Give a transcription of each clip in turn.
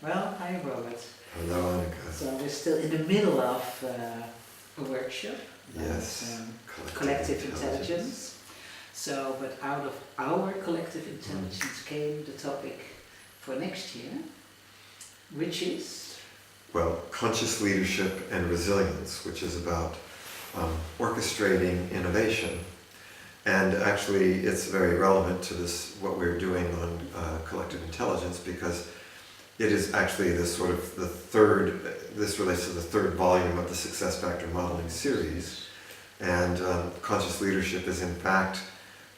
Well, hi Robert. Hello, Anneke. So we're still in the middle of a workshop Yes, about collective intelligence. So, but out of our collective intelligence came the topic for next year, which is? Well, conscious leadership and resilience, which is about orchestrating innovation. And actually, it's very relevant to this, what we're doing on collective intelligence, because it is actually this sort of the third, this relates to the third volume of the Success Factor Modeling series. And conscious leadership is in fact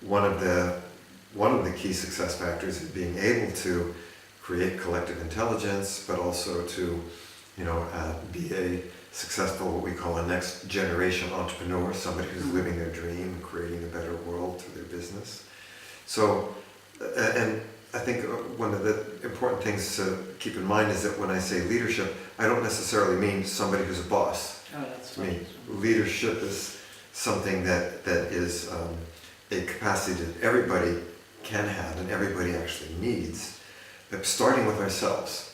one of the key success factors in being able to create collective intelligence, but also to, be a successful, what we call a next generation entrepreneur, somebody who's living their dream, creating a better world through their business. So, and I think one of the important things to keep in mind is that when I say leadership, I don't necessarily mean somebody who's a boss. Oh, that's to me, leadership is something that is a capacity that everybody can have and everybody actually needs, starting with ourselves.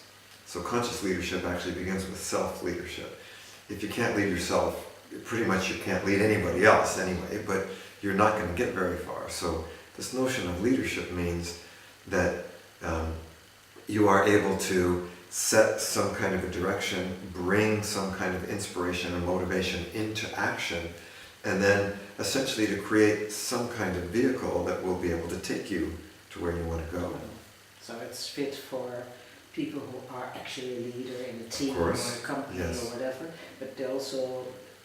So conscious leadership actually begins with self-leadership. If you can't lead yourself, pretty much you can't lead anybody else anyway, but you're not going to get very far. So this notion of leadership means that you are able to set some kind of a direction, bring some kind of inspiration and motivation into action, and then essentially to create some kind of vehicle that will be able to take you to where you want to go. So it's fit for people who are actually a leader in a team or a company yes. or whatever, but they're also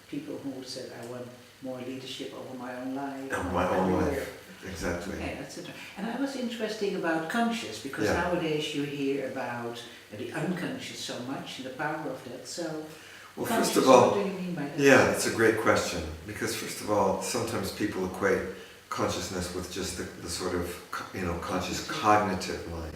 people who said, I want more leadership over my own life. Over my own life, exactly. Okay, that's it. And I was interested about conscious, because nowadays you hear about the unconscious so much and the power of that. So, well, first of all, what do you mean by that? Yeah, that's a great question, because first of all, sometimes people equate consciousness with just the sort of, conscious cognitive mind.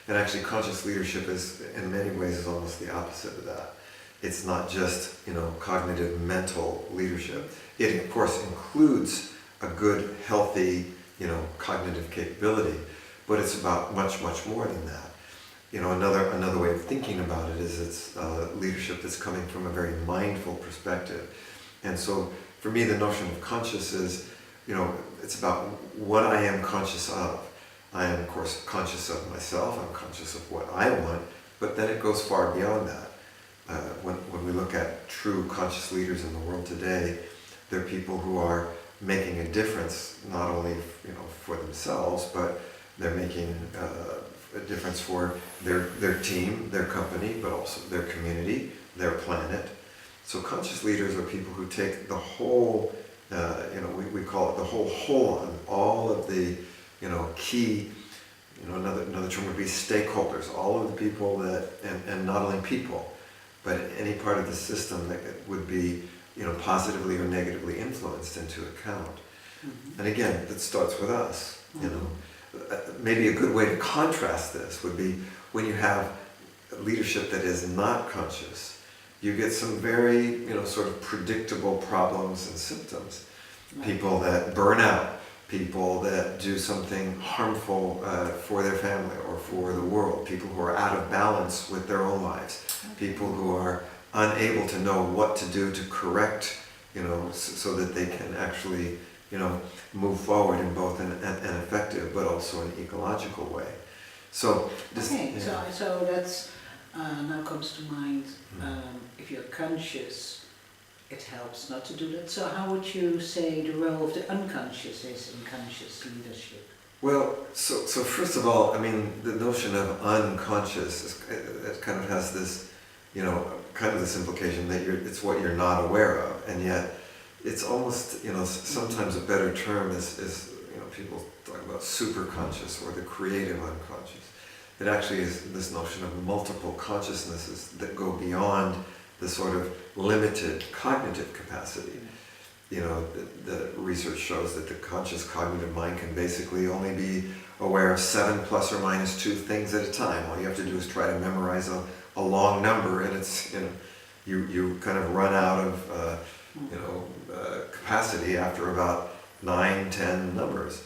And actually conscious leadership is, in many ways, is almost the opposite of that. It's not just, cognitive mental leadership. It, of course, includes a good, healthy, cognitive capability, but it's about much, much more than that. Another way of thinking about it is it's leadership that's coming from a very mindful perspective. And so, for me, the notion of conscious is, it's about what I am conscious of. I am, of course, conscious of myself, I'm conscious of what I want, but then it goes far beyond that. When we look at true conscious leaders in the world today, they're people who are making a difference, not only for themselves, but they're making a difference for their team, their company, but also their community, their planet. So conscious leaders are people who take the whole, we call it the whole on all of the key, another term would be stakeholders, all of the people that, and not only people, but any part of the system that would be, positively or negatively influenced into account. Mm-hmm. And again, that starts with us, Maybe a good way to contrast this would be when you have leadership that is not conscious, you get some very, sort of predictable problems and symptoms. Right. People that burn out, people that do something harmful for their family or for the world, people who are out of balance with their own lives, people who are unable to know what to do to correct, so that they can actually, move forward in both an effective but also an ecological way. So this, so that's now comes to mind. If you're conscious, it helps not to do that. So how would you say the role of the unconscious is in conscious leadership? Well, so first of all, the notion of unconscious it kind of has this, kind of this implication that it's what you're not aware of, and yet it's almost, sometimes a better term is people talk about superconscious or the creative unconscious. It actually is this notion of multiple consciousnesses that go beyond the sort of limited cognitive capacity. The research shows that the conscious cognitive mind can basically only be aware of 7 plus or minus 2 things at a time. All you have to do is try to memorize a long number, and it's, you kind of run out of capacity after about 9, 10 numbers.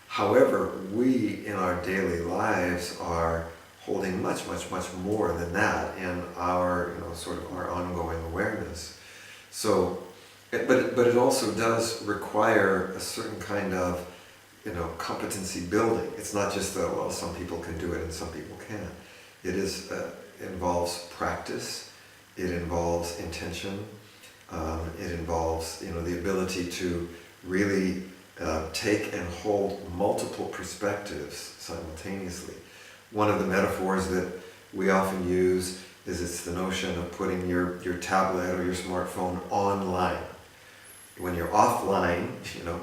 However, we in our daily lives are holding much, much, much more than that in our, sort of our ongoing awareness. So, but it also does require a certain kind of, competency building. It's not just that, well, some people can do it and some people can't. It involves practice, it involves intention, it involves, the ability to really take and hold multiple perspectives simultaneously. One of the metaphors that we often use is it's the notion of putting your tablet or your smartphone online. When you're offline,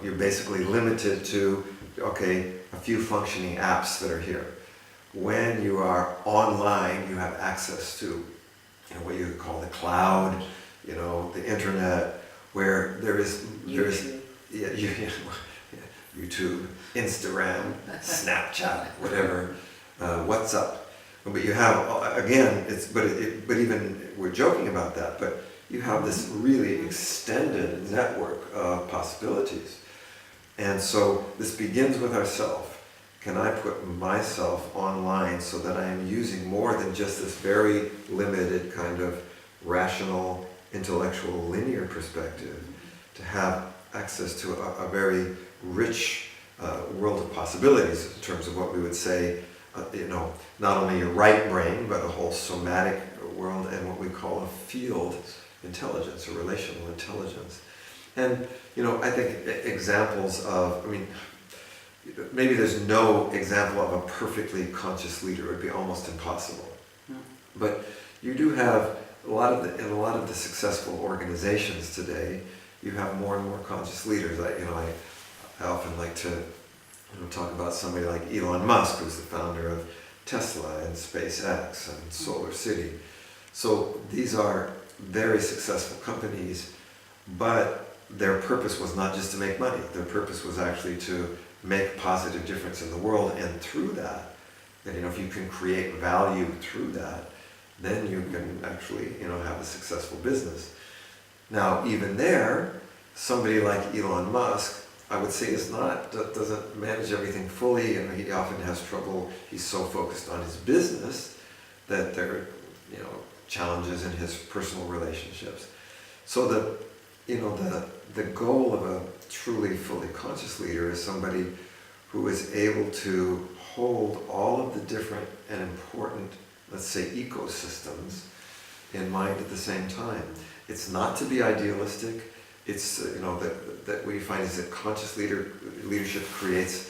you're basically limited to, a few functioning apps that are here. When you are online, you have access to what you call the cloud, the internet, where there is YouTube, Instagram, Snapchat, whatever, WhatsApp. But you have, again, but even we're joking about that, but you have this really extended network of possibilities. And so this begins with ourself. Can I put myself online so that I am using more than just this very limited kind of rational, intellectual, linear perspective to have access to a very rich world of possibilities in terms of what we would say, not only your right brain, but a whole somatic world and what we call a field intelligence or relational intelligence. And, I think examples of, maybe there's no example of a perfectly conscious leader. It would be almost impossible. Mm. But you do have in a lot of the successful organizations today, you have more and more conscious leaders. I often like to talk about somebody like Elon Musk, who's the founder of Tesla and SpaceX and Solar City. So these are very successful companies, but their purpose was not just to make money. Their purpose was actually to make a positive difference in the world, and through that, if you can create value through that, then you can actually, have a successful business. Now, even there, somebody like Elon Musk, I would say doesn't manage everything fully, and he often has trouble. He's so focused on his business that there are, challenges in his personal relationships. So the goal of a truly fully conscious leader is somebody who is able to hold all of the different and important, let's say, ecosystems in mind at the same time. It's not to be idealistic. It's that what you find is that conscious leadership creates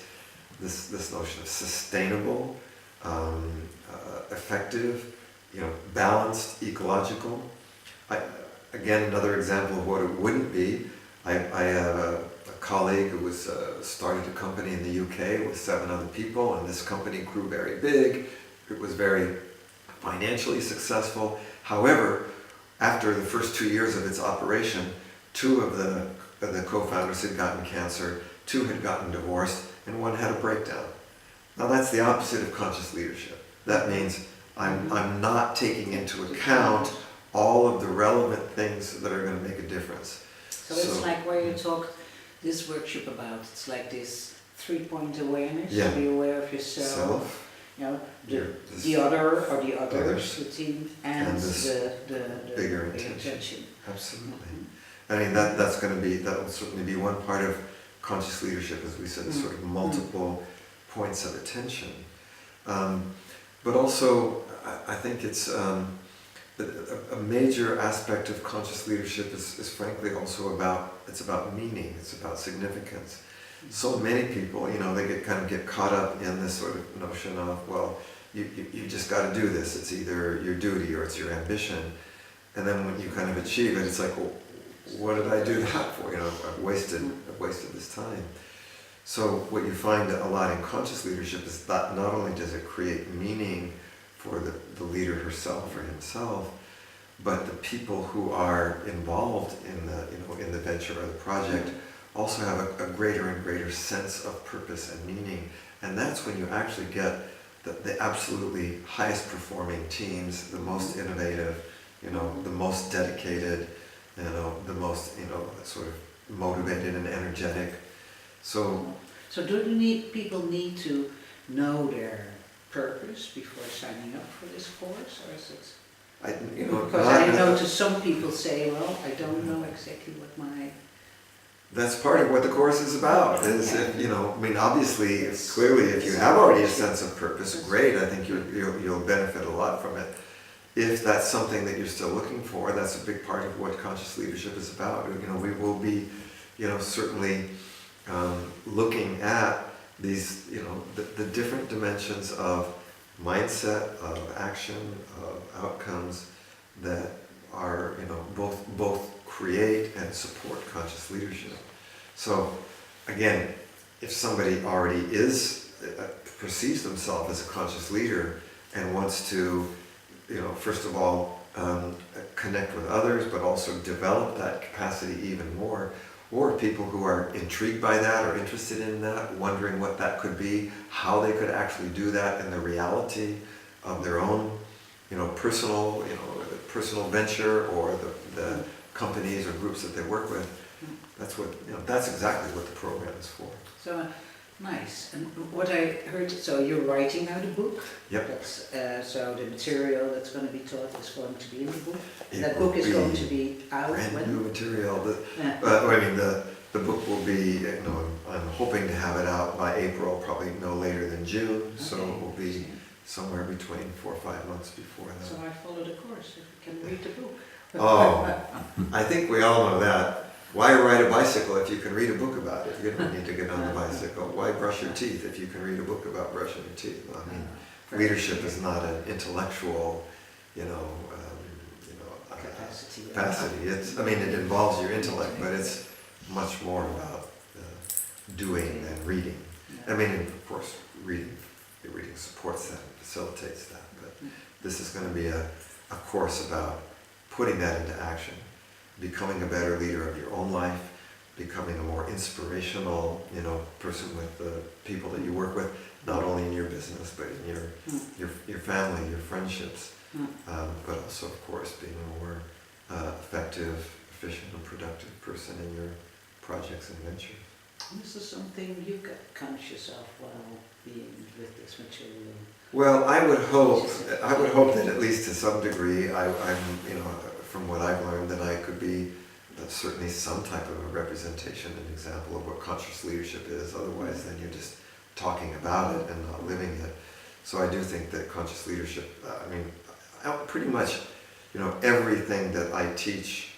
this notion of sustainable, effective, balanced, ecological. Again, another example of what it wouldn't be. I have a colleague who started a company in the UK with 7 other people, and this company grew very big. It was very financially successful. However, after the first 2 years of its operation, 2 of the co-founders had gotten cancer, 2 had gotten divorced, and 1 had a breakdown. Now that's the opposite of conscious leadership. That means I'm not taking into account all of the relevant things that are going to make a difference. So it's like where you talk this workshop about, it's like this 3-point awareness, Yeah. to be aware of yourself, the other or the others, the team, and the bigger intention. Absolutely. That will certainly be one part of conscious leadership, as we said, sort of multiple points of attention. But also, I think it's a major aspect of conscious leadership is frankly also about meaning, it's about significance. So many people, they get caught up in this sort of notion of, well, you just got to do this. It's either your duty or it's your ambition. And then when you kind of achieve it, it's like, well, what did I do that for? I've wasted this time. So what you find a lot in conscious leadership is that not only does it create meaning for the leader herself or himself, but the people who are involved in the venture or the project also have a greater and greater sense of purpose and meaning. And that's when you actually get the absolutely highest performing teams, the most innovative, the most dedicated, the most, sort of motivated and energetic. So do people need to know their purpose before signing up for this course, or is it? Because Because I notice some people say, well, I don't know exactly what my... that's part of what the course is about. Is if, I mean, obviously, clearly, if you have already a sense of purpose, great. I think you'll benefit a lot from it. If that's something that you're still looking for, that's a big part of what conscious leadership is about. We will be, certainly looking at these, the different dimensions of mindset, of action, of outcomes that are, both create and support conscious leadership. So, again, if somebody already perceives themselves as a conscious leader and wants to, first of all, connect with others, but also develop that capacity even more, or people who are intrigued by that or interested in that, wondering what that could be, how they could actually do that in the reality of their own, personal venture or the companies or groups that they work with. That's exactly what the program is for. So, nice. And what I heard, so you're writing out a book? Yep. That's, so the material that's going to be taught is going to be in the book? And that It book will is be going to be out brand when? new material. Yeah. The book will be, I'm hoping to have it out by April, probably no later than June, so it will be somewhere between 4 or 5 months before that. So I follow the course, if you can read the book. Oh, I think we all know that. Why ride a bicycle if you can read a book about it? You don't need to get on the bicycle. Why brush your teeth if you can read a book about brushing your teeth? I mean, leadership is not an intellectual, capacity. It involves your intellect, but it's much more about doing than reading. I mean, of course, reading supports that and facilitates that, but this is going to be a course about putting that into action, becoming a better leader of your own life, becoming a more inspirational, person with the people that you work with, not only in your business, but in your family, your friendships, but also, of course, being a more effective, efficient, and productive person in your projects and ventures. This is something you get conscious of while being with this material. Well, I would hope that at least to some degree, I'm, from what I've learned, that I could be certainly some type of a representation, an example of what conscious leadership is. Otherwise, then you're just talking about it and not living it. So I do think that conscious leadership, pretty much, everything that I teach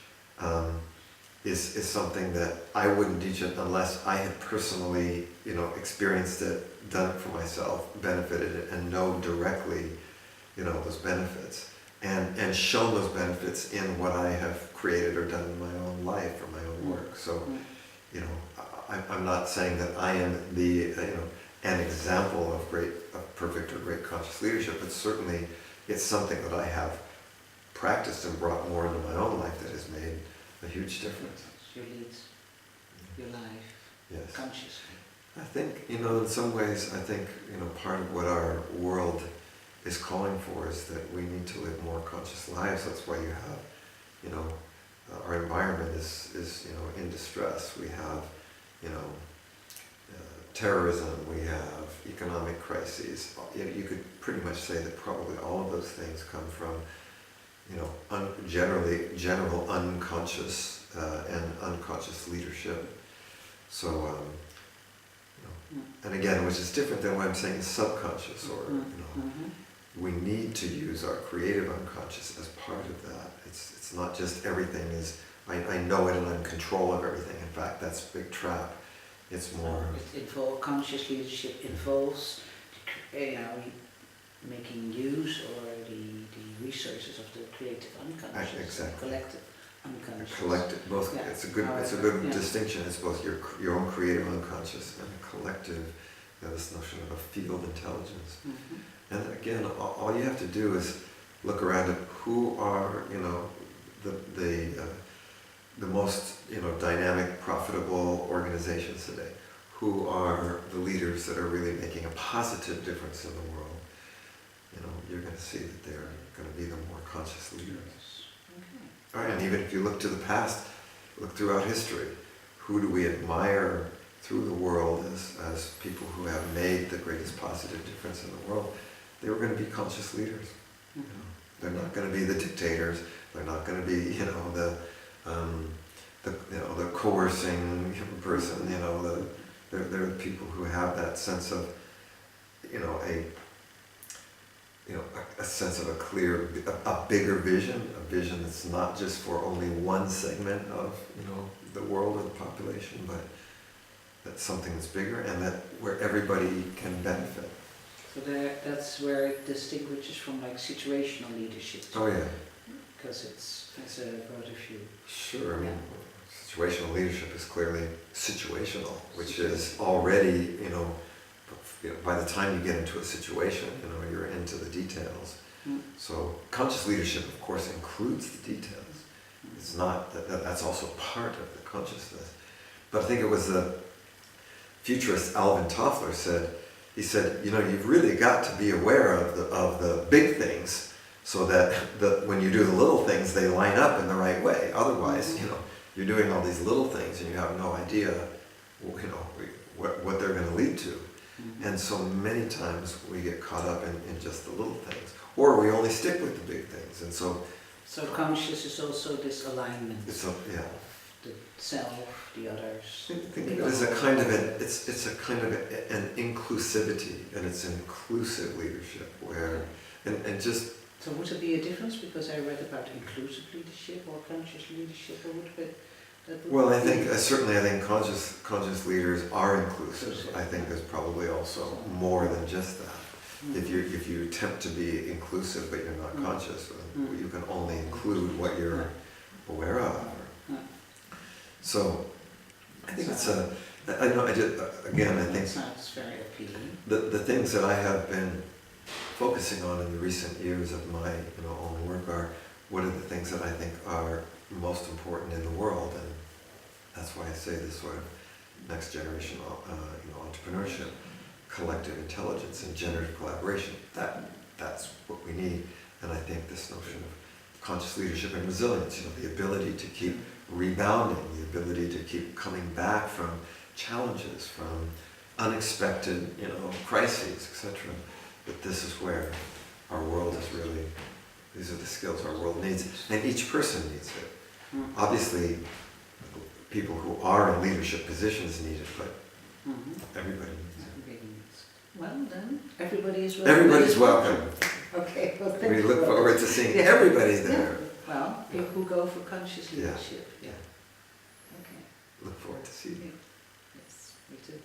is something that I wouldn't teach it unless I had personally, experienced it, done it for myself, benefited it, and know directly, those benefits, and shown those benefits in what I have created or done in my own life or my own work. So, I'm not saying that I am an example of perfect or great conscious leadership, but certainly it's something that I have practiced and brought more into my own life that has made a huge difference. You lead your life Yes. consciously. I think, in some ways, part of what our world is calling for is that we need to live more conscious lives. That's why you have, our environment is in distress. We have, terrorism, we have economic crises. You could pretty much say that probably all of those things come from, general unconscious and unconscious leadership. So, and again, which is different than what I'm saying is subconscious, or we need to use our creative unconscious as part of that. It's not just everything is I know it and I'm in control of everything. In fact, that's a big trap. It's more. Conscious leadership involves, making use or the resources of the creative unconscious, exactly. Collective unconscious. Collective, both. Yeah. It's a good distinction. It's both your own creative unconscious and a collective. This notion of a field intelligence. And again, all you have to do is look around at who are the most dynamic, profitable organizations today. Who are the leaders that are really making a positive difference in the world? You're going to see that they're going to be the more conscious leaders. Okay. All right, and even if you look to the past, look throughout history, who do we admire through the world as people who have made the greatest positive difference in the world? they were going to be conscious leaders. You know? They're not going to be the dictators. They're not going to be, the coercing person. They're the people who have that sense of, a sense of a clear, a bigger vision, a vision that's not just for only one segment of, the world or the population, but that's something that's bigger and that where everybody can benefit. So that's where it distinguishes from like situational leadership. Oh yeah. Because it's a broader view. Sure, situational leadership is clearly situational, which is already, by the time you get into a situation, you're into the details. So conscious leadership, of course, includes the details. It's not, that's also part of the consciousness. But I think it was the futurist Alvin Toffler said, you've really got to be aware of the big things so that when you do the little things, they line up in the right way. Otherwise, you're doing all these little things and you have no idea, what they're going to lead to. And so many times we get caught up in just the little things, or we only stick with the big things. And so conscious is also this alignment. It's of the self, the others. I think it is a kind of an inclusivity, and it's inclusive leadership where and just. So would there be a difference? Because I read about inclusive leadership or conscious leadership, or Well, I think conscious leaders are inclusive. I think there's probably also more than just that. If you attempt to be inclusive but you're not conscious, you can only include what you're aware of. So I think it's I think sounds very appealing. The things that I have been focusing on in the recent years of my own work are what are the things that I think are most important in the world, and that's why I say this sort of next generation entrepreneurship, collective intelligence, and generative collaboration. That's what we need. And I think this notion of conscious leadership and resilience, the ability to keep rebounding, the ability to keep coming back from challenges, from unexpected crises, etc. But this is where our world is really, these are the skills our world needs, and each person needs it. Obviously, people who are in leadership positions need it, but everybody needs it. Well then, everybody is welcome. Everybody's welcome. Okay, well thank We you. look forward to seeing everybody there. Well, people who go for conscious leadership. Yeah. Okay. Look forward to seeing you. Yes, me too.